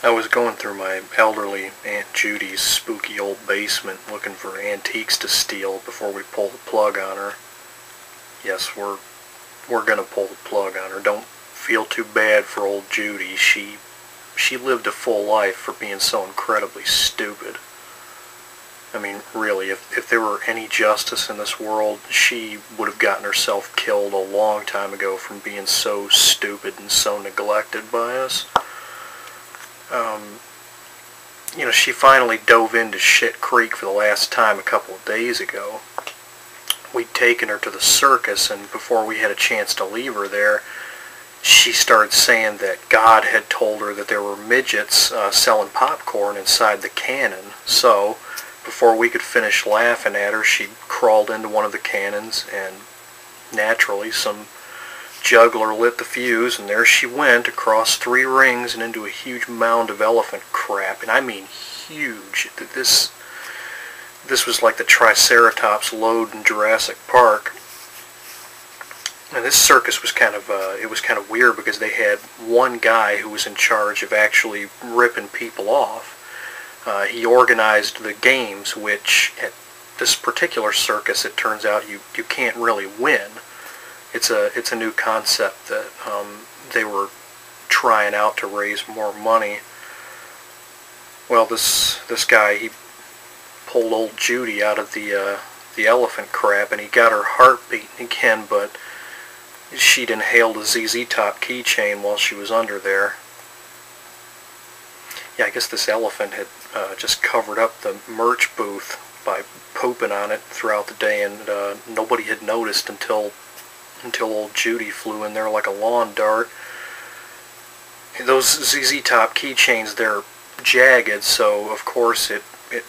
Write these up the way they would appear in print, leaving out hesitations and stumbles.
I was going through my elderly Aunt Judy's spooky old basement looking for antiques to steal before we pull the plug on her. Yes, we're gonna pull the plug on her. Don't feel too bad for old Judy. She lived a full life for being so incredibly stupid. I mean, really, if there were any justice in this world, she would have gotten herself killed a long time ago from being so stupid and so neglected by us. She finally dove into Shit Creek for the last time a couple of days ago. We'd taken her to the circus, and before we had a chance to leave her there, she started saying that God had told her that there were midgets selling popcorn inside the cannon. So, before we could finish laughing at her, she crawled into one of the cannons, and naturally some juggler lit the fuse, and there she went across 3 rings and into a huge mound of elephant crap. And I mean huge. This was like the Triceratops load in Jurassic Park. And this circus was kind of weird because they had one guy who was in charge of actually ripping people off. He organized the games, which at this particular circus, it turns out you can't really win. It's a new concept that they were trying out to raise more money. Well, this guy, he pulled old Judy out of the elephant crap, and he got her heart beating again, but she'd inhaled a ZZ Top keychain while she was under there. Yeah, I guess this elephant had just covered up the merch booth by pooping on it throughout the day, and nobody had noticed until old Judy flew in there like a lawn dart. Those ZZ Top keychains, they're jagged, so of course it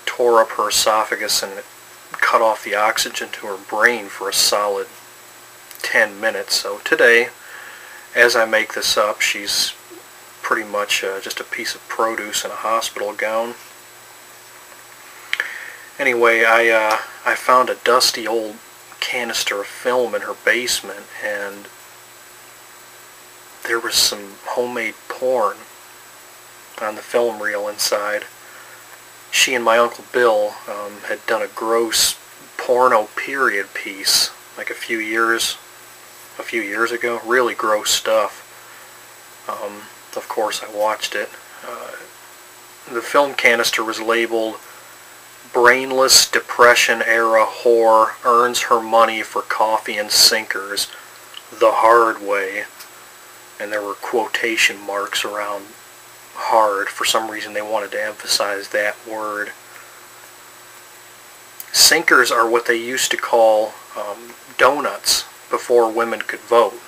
tore up her esophagus and it cut off the oxygen to her brain for a solid 10 minutes. So today, as I make this up, she's pretty much just a piece of produce in a hospital gown. Anyway, I found a dusty old canister of film in her basement, and there was some homemade porn on the film reel inside. She and my Uncle Bill had done a gross porno period piece like a few years ago. Really gross stuff. Of course I watched it. The film canister was labeled "Brainless Depression-era whore earns her money for coffee and sinkers the hard way," and there were quotation marks around hard. For some reason they wanted to emphasize that word. Sinkers are what they used to call donuts before women could vote,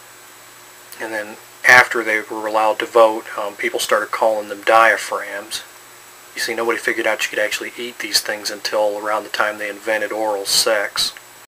and then after they were allowed to vote, people started calling them diaphragms. You see, nobody figured out you could actually eat these things until around the time they invented oral sex.